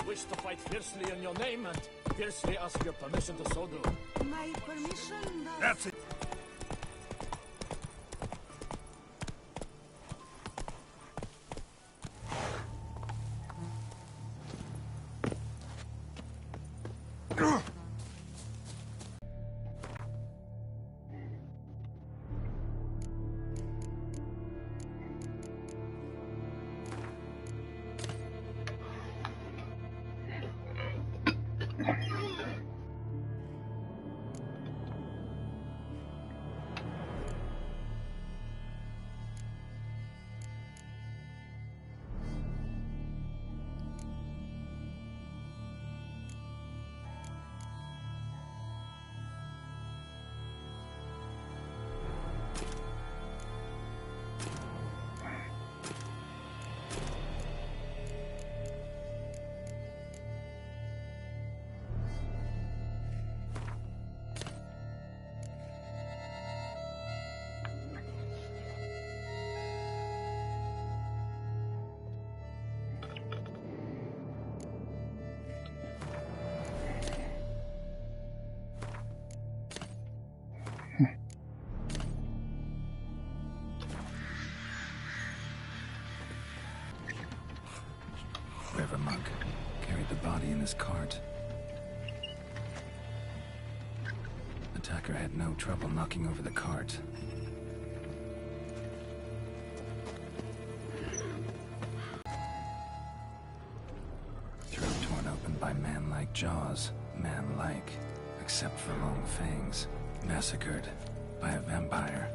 wish to fight fiercely in your name and fiercely ask your permission to so do. My permission? That's it. River monk carried the body in his cart. Attacker had no trouble knocking over the cart. Throat torn open by man-like jaws. Man-like, except for long fangs. Massacred by a vampire.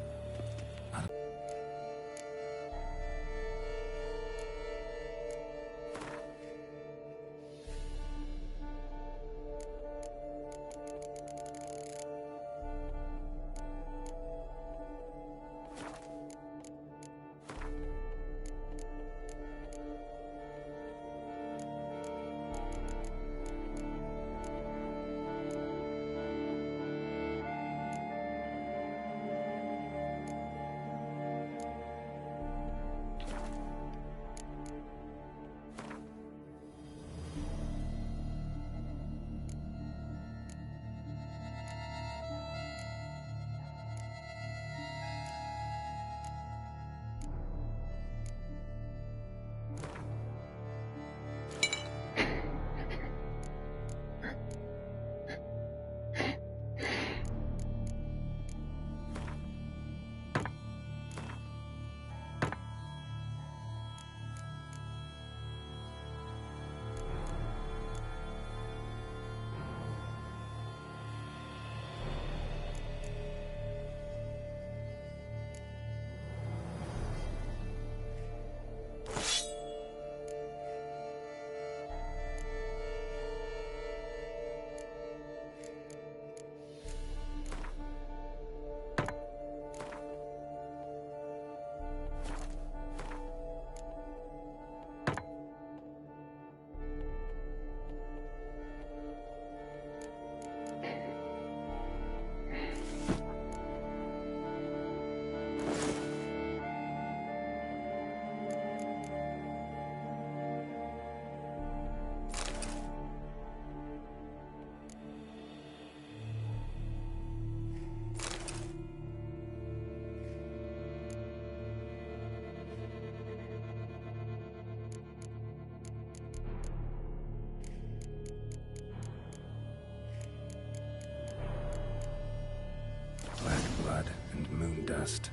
Blood and moon dust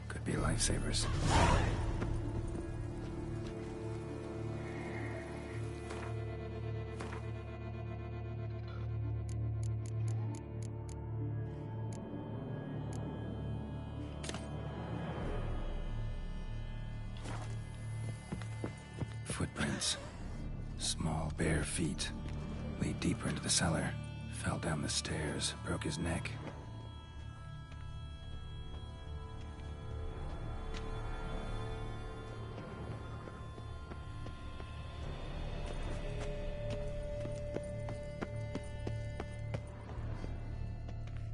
could be lifesavers. Footprints. Small, bare feet. Lead deeper into the cellar. Fell down the stairs, broke his neck.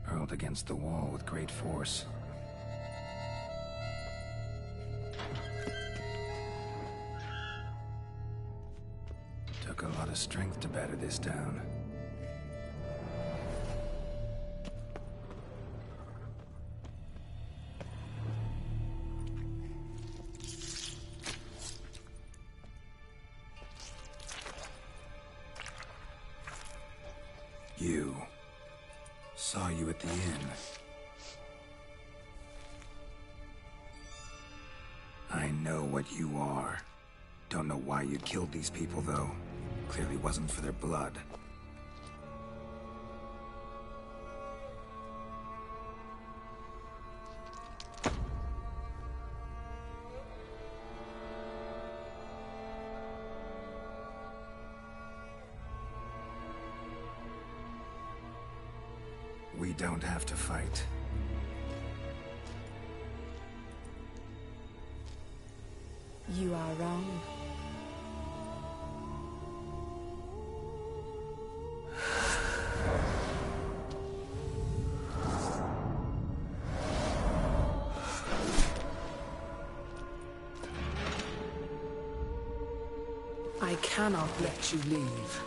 Hurled against the wall with great force. Took a lot of strength. strength to batter this down. You. Saw you at the inn. I know what you are. Don't know why you killed these people, though. Clearly wasn't for their blood. We don't have to fight. You are wrong. I cannot let you leave.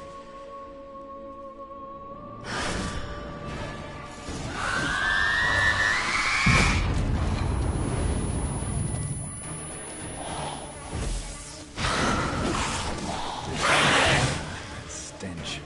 Stench.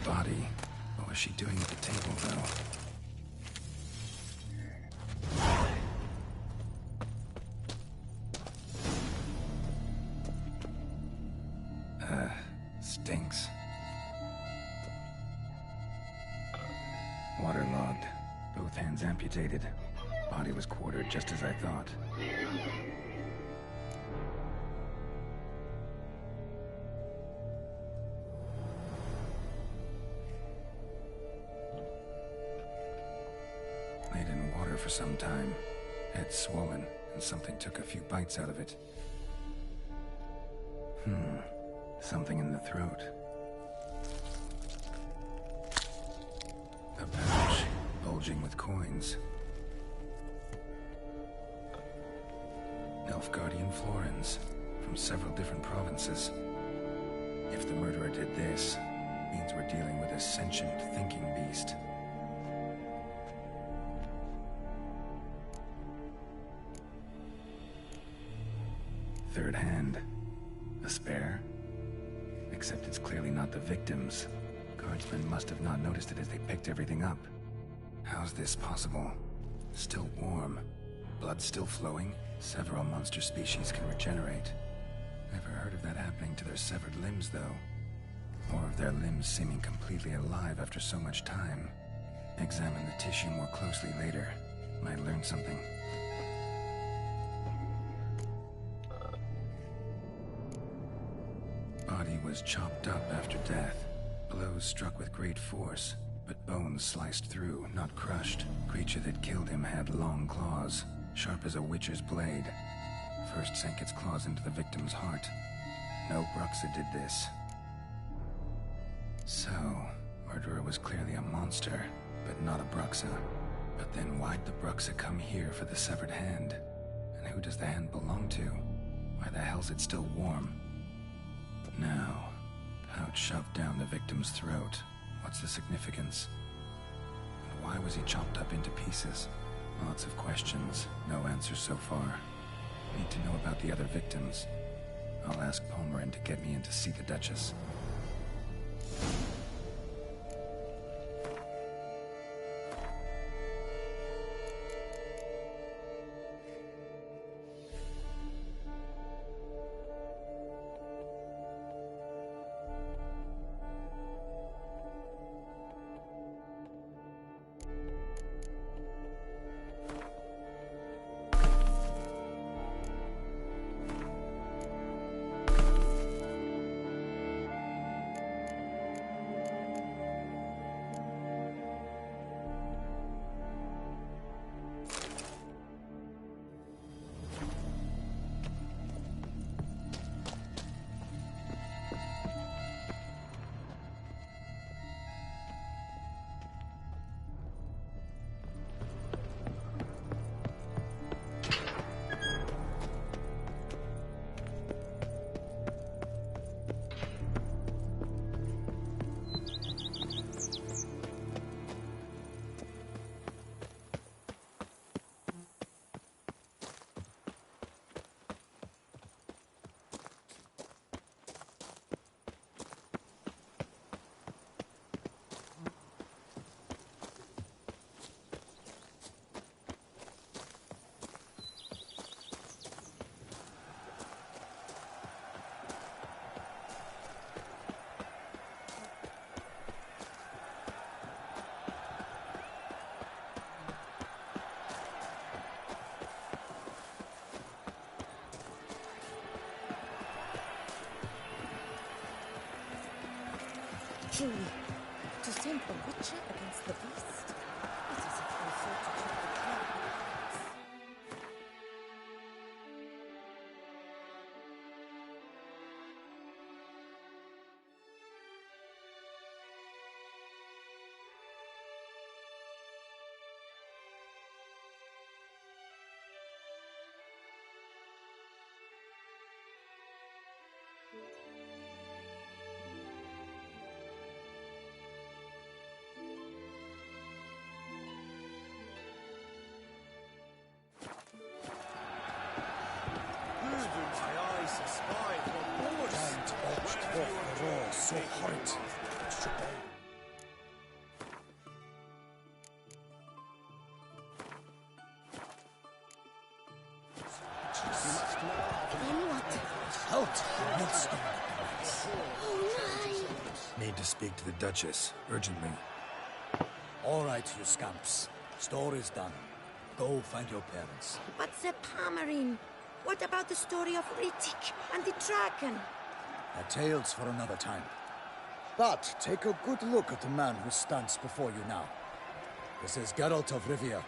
Body. What was she doing at the table, though? Stinks. Waterlogged. Both hands amputated. Body was quartered just as I thought. Laid in water for some time. Head swollen, and something took a few bites out of it. Something in the throat. A pouch, bulging with coins. Nilfgaardian florins, from several different provinces. If the murderer did this, it means we're dealing with a sentient, thinking beast. Third hand. A spare? Except it's clearly not the victim's. Guardsmen must have not noticed it as they picked everything up. How's this possible? Still warm. Blood still flowing? Several monster species can regenerate. Never heard of that happening to their severed limbs, though. Or of their limbs seeming completely alive after so much time. Examine the tissue more closely later. Might learn something. Body was chopped up after death. Blows struck with great force, but bones sliced through, not crushed. Creature that killed him had long claws, sharp as a witcher's blade. First sank its claws into the victim's heart. No Bruxa did this. So, murderer was clearly a monster, but not a Bruxa. But then why'd the Bruxa come here for the severed hand? And who does the hand belong to? Why the hell's it still warm? Now, pouch shoved down the victim's throat. What's the significance? And why was he chopped up into pieces? Lots of questions, no answers so far. Need to know about the other victims. I'll ask Palmerin to get me in to see the Duchess. Truly, to send a witcher against the beast, it is a full sort to keep the cards. So horrid. Then what? Out! Monster! Oh my! Need to speak to the Duchess, urgently. All right, you scamps. Story's done. Go find your parents. But Sir Palmerin, what about the story of Rittik and the dragon? A tale's for another time. But take a good look at the man who stands before you now. This is Geralt of Rivia,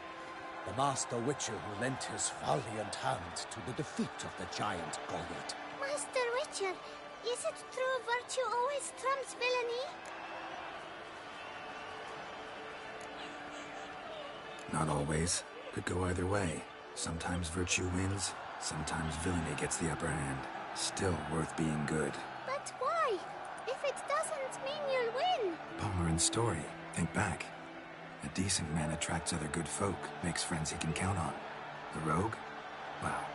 the master witcher who lent his valiant hand to the defeat of the giant Goliath. Master Witcher, is it true virtue always trumps villainy? Not always. Could go either way. Sometimes virtue wins, sometimes villainy gets the upper hand. Still worth being good. But why? If it doesn't mean you'll win. Palmerin's story. Think back. A decent man attracts other good folk, makes friends he can count on. The rogue? Well,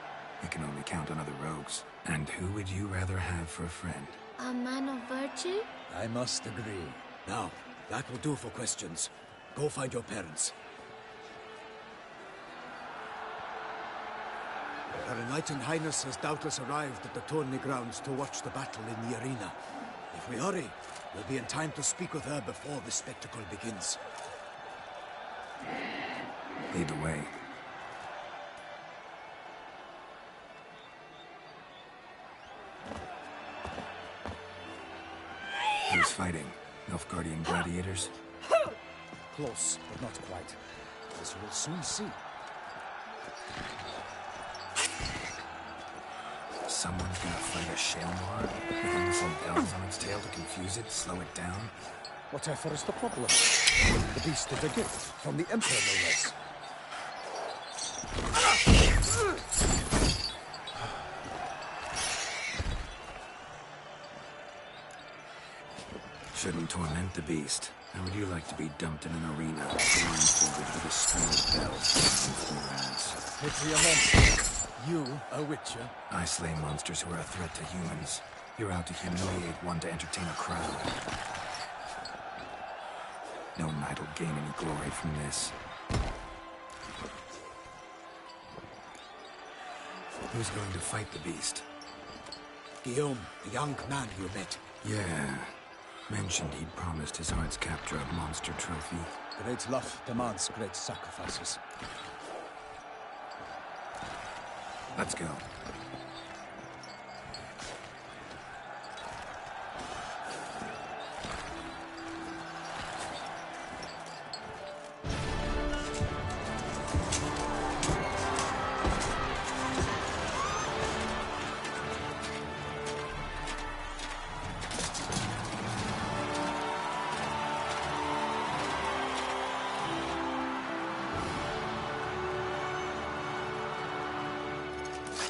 he can only count on other rogues. And who would you rather have for a friend? A man of virtue? I must agree. Now, that will do for questions. Go find your parents. Her Enlightened Highness has doubtless arrived at the tourney grounds to watch the battle in the arena. If we hurry, we'll be in time to speak with her before the spectacle begins. Lead the way. Who's fighting? Nilfgaardian gladiators? Close, but not quite. As you will soon see. Someone's gonna fight a Shaelmaar? With some bells on its tail to confuse it, slow it down? Whatever is the problem? The beast is a gift from the Emperor, no less. Shouldn't torment the beast. How would you like to be dumped in an arena, blindfolded with a string of bells bouncing through your ass? Pity a monster. You, a witcher? I slay monsters who are a threat to humans. You're out to humiliate one to entertain a crowd. No knight will gain any glory from this. Who's going to fight the beast? Guillaume, the young man you met. Yeah. Mentioned he'd promised his heart's capture a monster trophy. Great love demands great sacrifices. Let's go.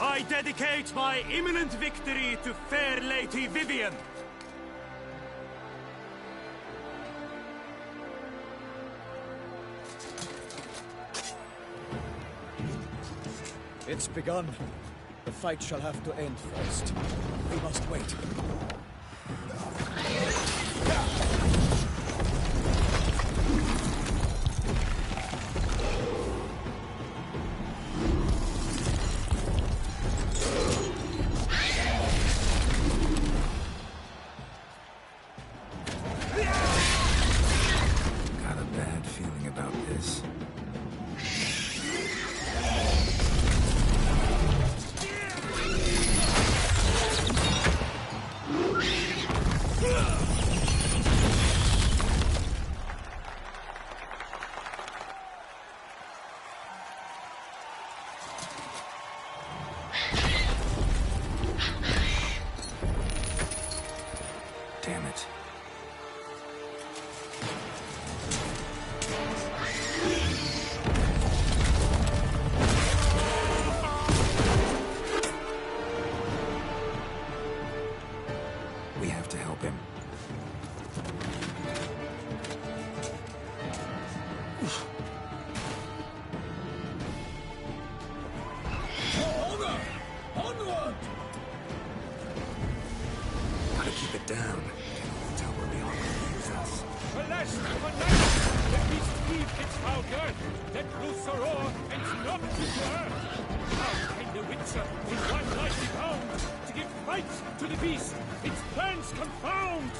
I dedicate my imminent victory to fair Lady Vivian. It's begun. The fight shall have to end first. We must wait. Got a bad feeling about this. Damn it. We have to help him. Onward! Gotta keep it down. Can't tell where we are when he hears us. Alas, the beast heaved its foul girth, let loose a roar, and knocked it to earth. How can the Witcher, in one mighty bound, to give fight to the beast, its plans confound?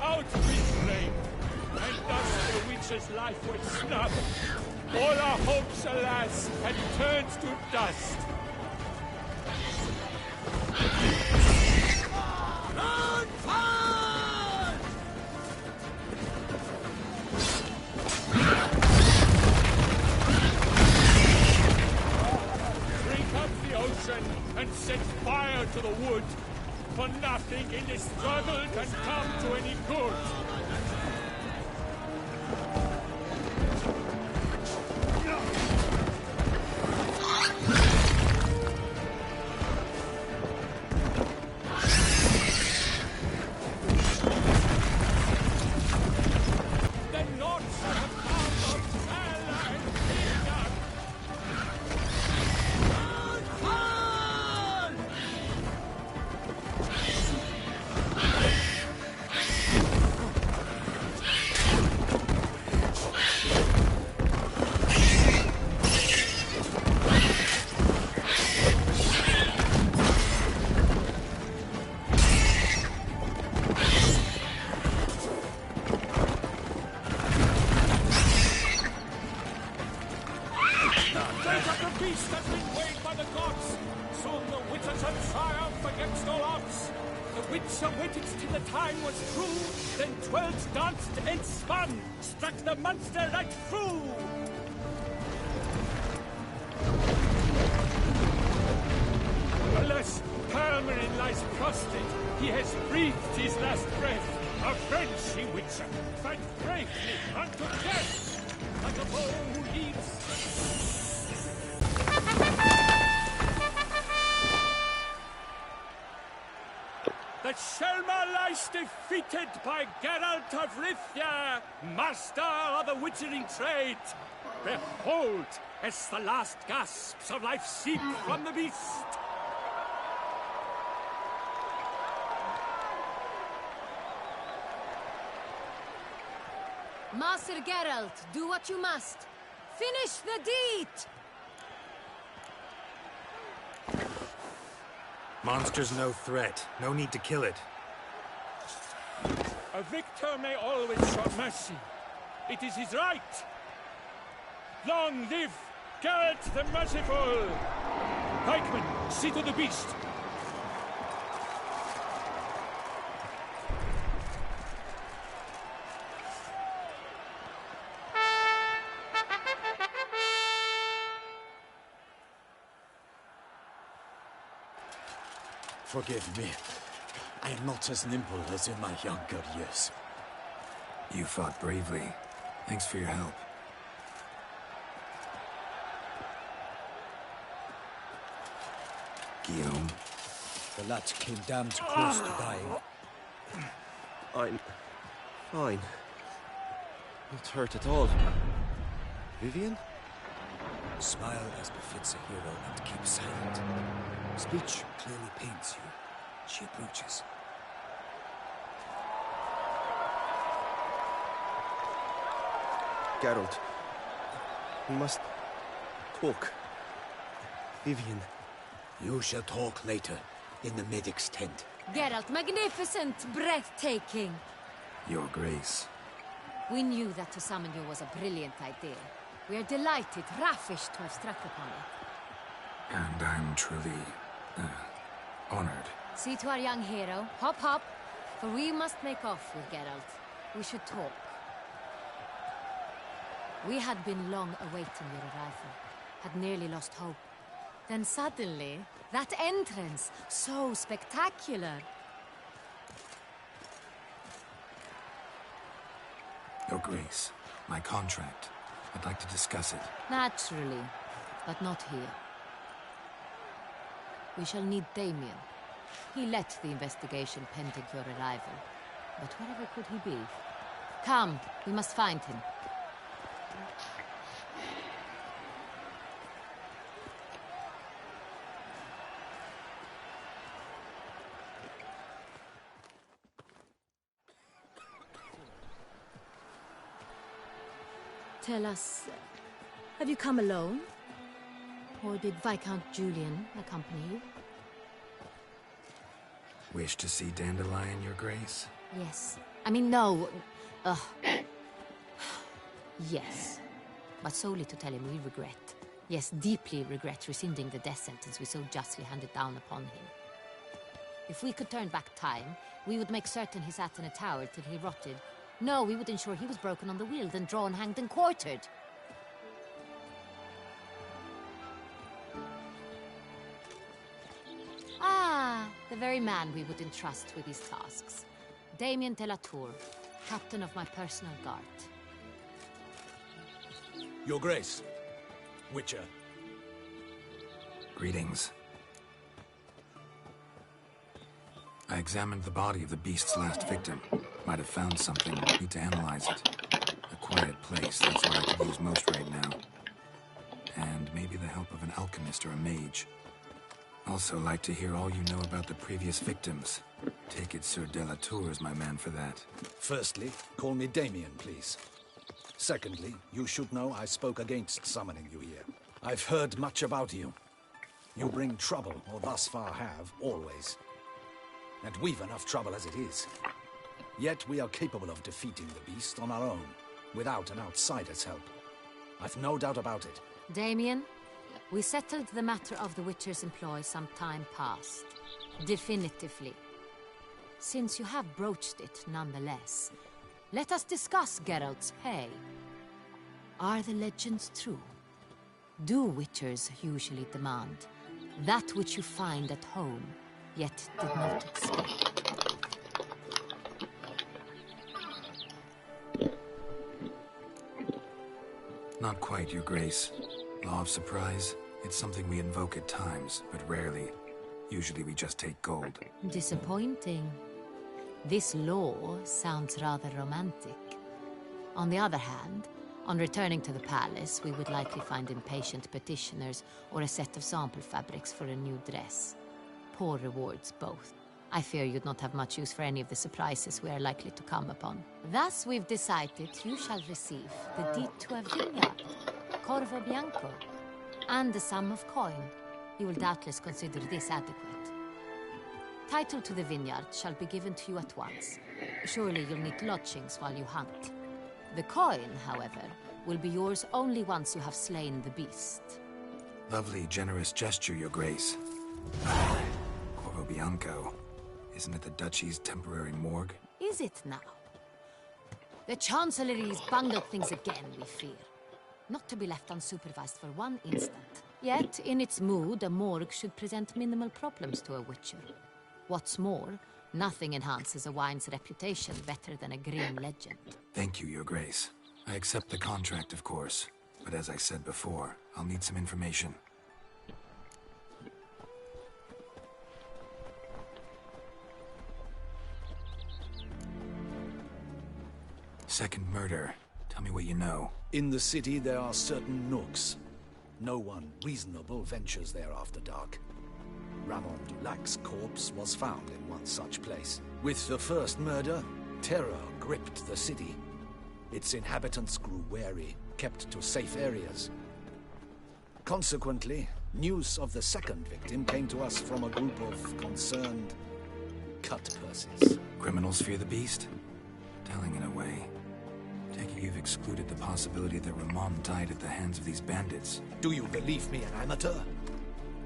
Out with flame, and thus the Witcher's life was snubbed. All our hopes, alas, had turned to dust. Drink up the ocean and set fire to the wood, for nothing in this struggle can come to any good. The knots have found of Valor and Kingdom. Fate of the beast has been weighed by the gods. Soon the Witcher shall triumph against all odds. The Witcher waited till the time was true, then twirled, danced, and spun, struck the monster right through. Alas, Permarin lies prostrate. He has breathed his last breath. Avenge, ye Witcher! Fight bravely unto death! Like a bow who leaves. The Shelma lies defeated by Geralt of Rithia, master of the witchering trade. Behold, as the last gasps of life seep from the beast. Master Geralt, do what you must. Finish the deed! Monster's no threat. No need to kill it. A victor may always show mercy. It is his right. Long live Geralt the Merciful! Pikemen, see to the beast. Forgive me. I am not as nimble as in my younger years. You fought bravely. Thanks for your help. Guillaume. The lad came damned close to dying. I'm fine. Not hurt at all. Vivian? Smile as befits a hero and keep silent. Speech clearly pains you. She approaches. Geralt. We must talk. Vivian. You shall talk later, in the medic's tent. Geralt, magnificent, breathtaking. Your Grace. We knew that to summon you was a brilliant idea. We are delighted, ravished to have struck upon it. And I'm truly, honored. See to our young hero. Hop, hop. For we must make off with Geralt. We should talk. We had been long awaiting your arrival. Had nearly lost hope. Then suddenly, that entrance, so spectacular. Your Grace, my contract. I'd like to discuss it. Naturally, but not here. We shall need Damien. He led the investigation pending your arrival. But wherever could he be? Come, we must find him. Tell us, have you come alone? Or did Viscount Julian accompany you? Wish to see Dandelion, Your Grace? Yes. I mean, no. Yes. But solely to tell him we regret. Yes, deeply regret rescinding the death sentence we so justly handed down upon him. If we could turn back time, we would make certain he sat in a tower till he rotted. No, we would ensure he was broken on the wheel, then drawn, hanged, and quartered. Ah, the very man we would entrust with these tasks. Damien de la Tour, captain of my personal guard. Your Grace. Witcher. Greetings. I examined the body of the beast's last victim. Might have found something. Need to analyze it. A quiet place, that's what I could use most right now. And maybe the help of an alchemist or a mage. Also like to hear all you know about the previous victims. Take it Sir de la Tour is my man for that. Firstly, call me Damien, please. Secondly, you should know I spoke against summoning you here. I've heard much about you. You bring trouble, or thus far have, always. And we've enough trouble as it is. Yet we are capable of defeating the beast on our own, without an outsider's help. I've no doubt about it. Damien, we settled the matter of the Witcher's employ some time past. Definitively. Since you have broached it nonetheless, let us discuss Geralt's pay. Are the legends true? Do Witchers usually demand that which you find at home, yet did not escape? Not quite, Your Grace. Law of surprise, it's something we invoke at times, but rarely. Usually we just take gold. Disappointing. This law sounds rather romantic. On the other hand, On returning to the palace, we would likely find impatient petitioners or a set of sample fabrics for a new dress. Poor rewards, both. I fear you'd not have much use for any of the surprises we are likely to come upon. Thus, we've decided you shall receive the deed to a vineyard, Corvo Bianco, and a sum of coin. You will doubtless consider this adequate. Title to the vineyard shall be given to you at once. Surely you'll need lodgings while you hunt. The coin, however, will be yours only once you have slain the beast. Lovely, generous gesture, Your Grace. Corvo Bianco. Isn't it the Duchy's temporary morgue? Is it now? The Chancellery's bungled things again, we fear. Not to be left unsupervised for one instant. Yet, in its mood, a morgue should present minimal problems to a Witcher. What's more, nothing enhances a wine's reputation better than a grim legend. Thank you, Your Grace. I accept the contract, of course. But as I said before, I'll need some information. Second murder. Tell me what you know. In the city, there are certain nooks. No one reasonable ventures there after dark. Ramon Dulac's corpse was found in one such place. With the first murder, terror gripped the city. Its inhabitants grew wary, kept to safe areas. Consequently, news of the second victim came to us from a group of concerned cut-purses. Criminals fear the beast? Telling in a way. Take it you've excluded the possibility that Ramon died at the hands of these bandits. Do you believe me an amateur?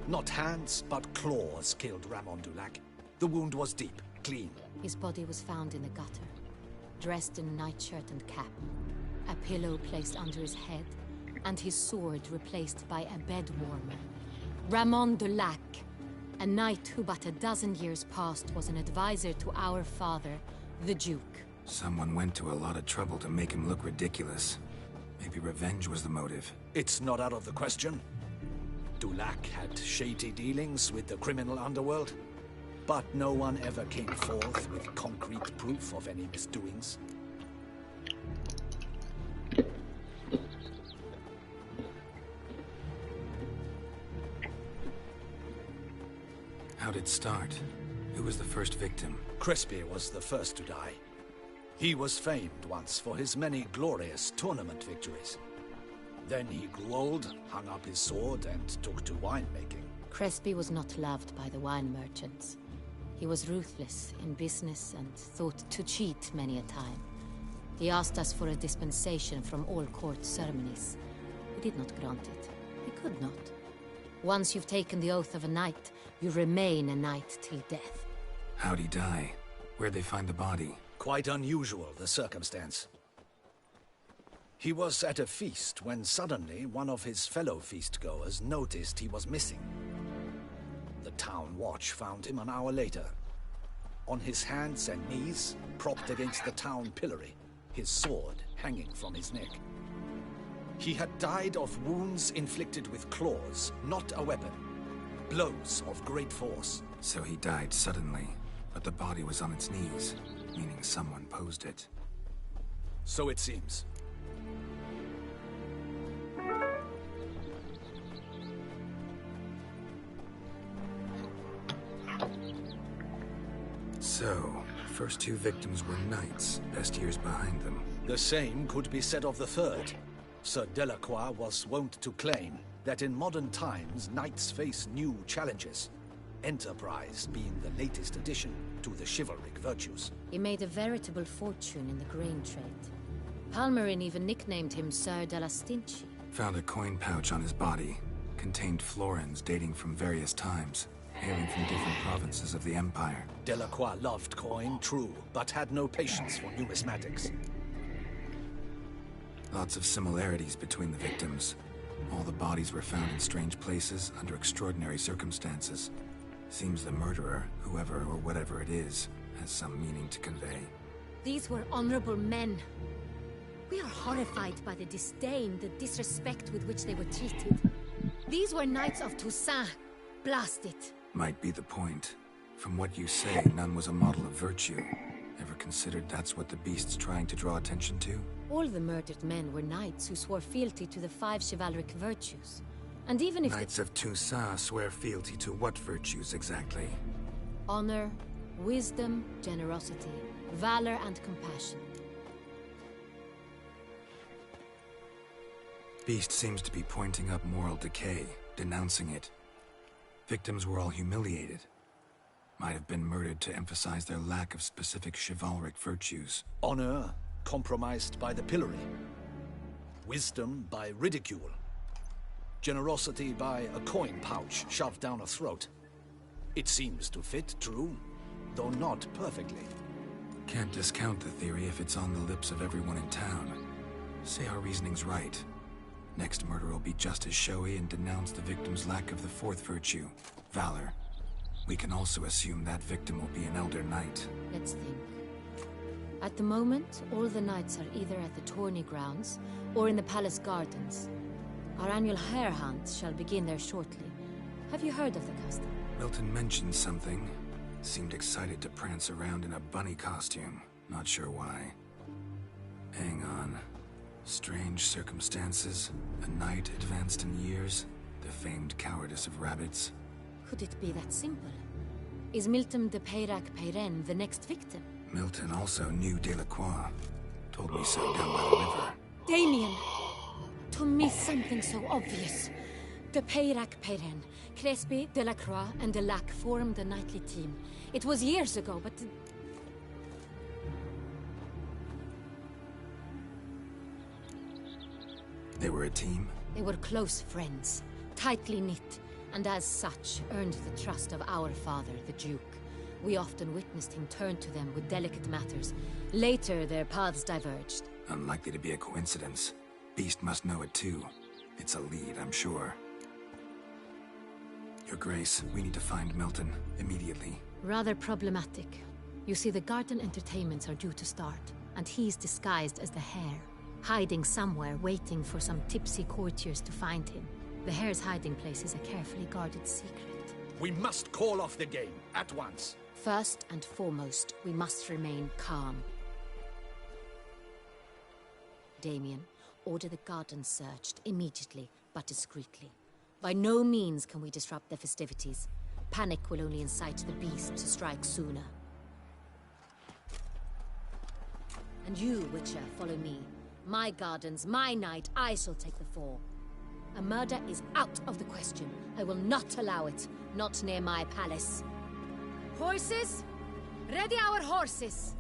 Not hands, but claws killed Ramon Dulac. The wound was deep, clean. His body was found in the gutter, dressed in nightshirt and cap, a pillow placed under his head, and his sword replaced by a bed warmer. Ramon Dulac, a knight who but a dozen years past was an advisor to our father, the Duke. Someone went to a lot of trouble to make him look ridiculous. Maybe revenge was the motive. It's not out of the question. Dulac had shady dealings with the criminal underworld, but no one ever came forth with concrete proof of any misdoings. How'd it start? Who was the first victim? Crespi was the first to die. He was famed once for his many glorious tournament victories. Then he grew old, hung up his sword, and took to winemaking. Crespi was not loved by the wine merchants. He was ruthless in business and thought to cheat many a time. He asked us for a dispensation from all court ceremonies. We did not grant it. We could not. Once you've taken the oath of a knight, you remain a knight till death. How'd he die? Where'd they find the body? Quite unusual, the circumstance. He was at a feast when suddenly one of his fellow feast-goers noticed he was missing. The town watch found him an hour later. On his hands and knees, propped against the town pillory, his sword hanging from his neck. He had died of wounds inflicted with claws, not a weapon. Blows of great force. So he died suddenly, but the body was on its knees, meaning someone posed it. So it seems. So, first two victims were knights, best years behind them. The same could be said of the third. Sir Delacroix was wont to claim that in modern times, knights face new challenges. Enterprise being the latest addition to the chivalric virtues. He made a veritable fortune in the grain trade. Palmerin even nicknamed him Sir de la Stinchi. Found a coin pouch on his body. Contained florins dating from various times, hailing from different provinces of the Empire. Delacroix loved coin, true, but had no patience for numismatics. Lots of similarities between the victims. All the bodies were found in strange places under extraordinary circumstances. Seems the murderer, whoever or whatever it is, has some meaning to convey. These were honorable men. We are horrified by the disdain, the disrespect with which they were treated. These were knights of Toussaint. Blast it. Might be the point. From what you say, none was a model of virtue. Ever considered that's what the beast's trying to draw attention to? All the murdered men were knights who swore fealty to the 5 chivalric virtues. And even if Knights of Toussaint swear fealty to what virtues exactly? honor, wisdom, generosity, valor, and compassion. Beast seems to be pointing up moral decay, denouncing it. Victims were all humiliated. Might have been murdered to emphasize their lack of specific chivalric virtues. Honor compromised by the pillory. Wisdom by ridicule. Generosity by a coin pouch shoved down a throat. It seems to fit, true, though not perfectly. Can't discount the theory if it's on the lips of everyone in town. Say our reasoning's right. Next murder will be just as showy and denounce the victim's lack of the 4th virtue, valor. We can also assume that victim will be an elder knight. Let's think. At the moment, all the knights are either at the tourney grounds or in the palace gardens. Our annual hare hunt shall begin there shortly. Have you heard of the custom? Milton mentioned something. Seemed excited to prance around in a bunny costume. Not sure why. Hang on. Strange circumstances. A knight advanced in years. The famed cowardice of rabbits. Could it be that simple? Is Milton de Peyrac-Peyren the next victim? Milton also knew Delacroix. Told me so down by the river. Damien! To miss something so obvious. De Peyrac-Peyren, Crespi, Delacroix, and Delac formed a knightly team. It was years ago, but... They were a team? They were close friends, tightly knit, and as such, earned the trust of our father, the Duke. We often witnessed him turn to them with delicate matters. Later, their paths diverged. Unlikely to be a coincidence. Beast must know it too. It's a lead, I'm sure. Your Grace, we need to find Milton, immediately. Rather problematic. You see, the garden entertainments are due to start, and he's disguised as the Hare, hiding somewhere, waiting for some tipsy courtiers to find him. The Hare's hiding place is a carefully guarded secret. We must call off the game, at once. First and foremost, we must remain calm. Damien, order the garden searched immediately, but discreetly. By no means can we disrupt the festivities. Panic will only incite the beast to strike sooner. And you, Witcher, follow me. My gardens, my night, I shall take the fall. A murder is out of the question. I will not allow it. Not near my palace. Horses? Ready our horses!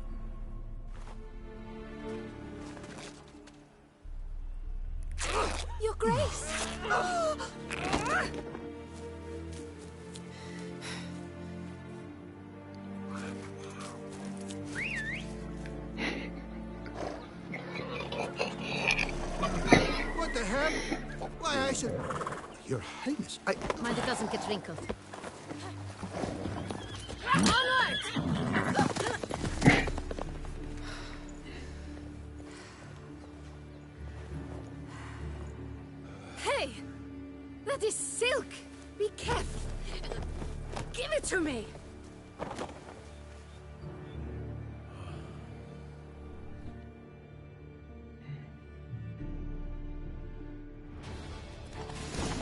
Your Grace! What the hell? Why, I should... Your Highness, Mind it doesn't get wrinkled. Onward! Hey! That is silk! Be careful! Give it to me!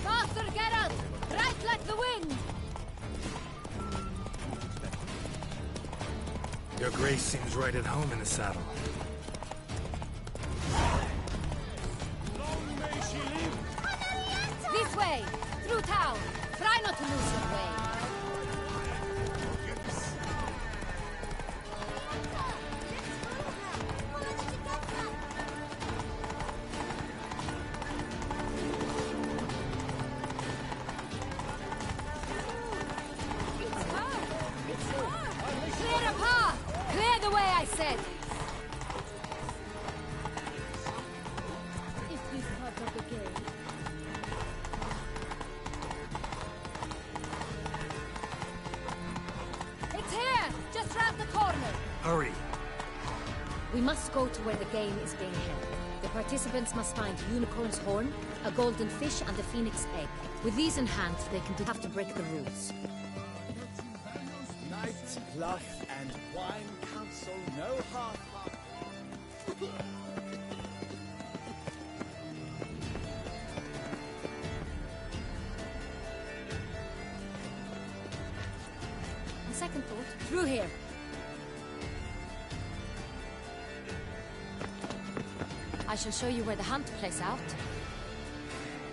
Faster, Geralt! Right like the wind! Your Grace seems right at home in the saddle. Long may she live! This way! Through town! Try not to lose your way! Clear a path! Clear the way, I said! If this part of the game... It's here! Just round the corner! Hurry! We must go to where the game is being held. The participants must find a unicorn's horn, a golden fish, and a phoenix egg. With these in hand, they can have to break the rules. Knight, bluff, and wine council, no half. Through here. I shall show you where the hunt plays out.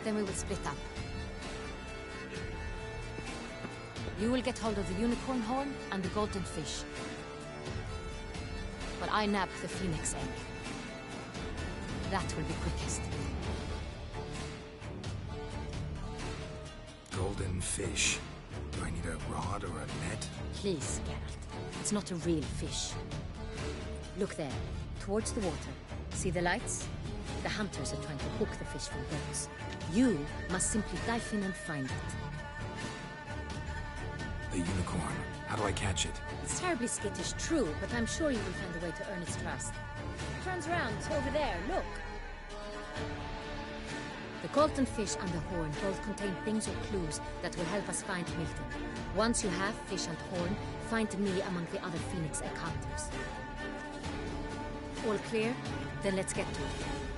Then we will split up. You will get hold of the unicorn horn and the golden fish. But I nab the phoenix egg. That will be quickest. Golden fish. Do I need a rod or a net? Please, Geralt. It's not a real fish. Look there, towards the water. See the lights? The hunters are trying to hook the fish from boats. You must simply dive in and find it. The unicorn. How do I catch it? It's terribly skittish, true, but I'm sure you will find a way to earn its trust. Turns around, over there, look. The golden fish and the horn both contain things or clues that will help us find Milton. Once you have fish and horn, find me among the other Phoenix Egg hunters. All clear? Then let's get to it.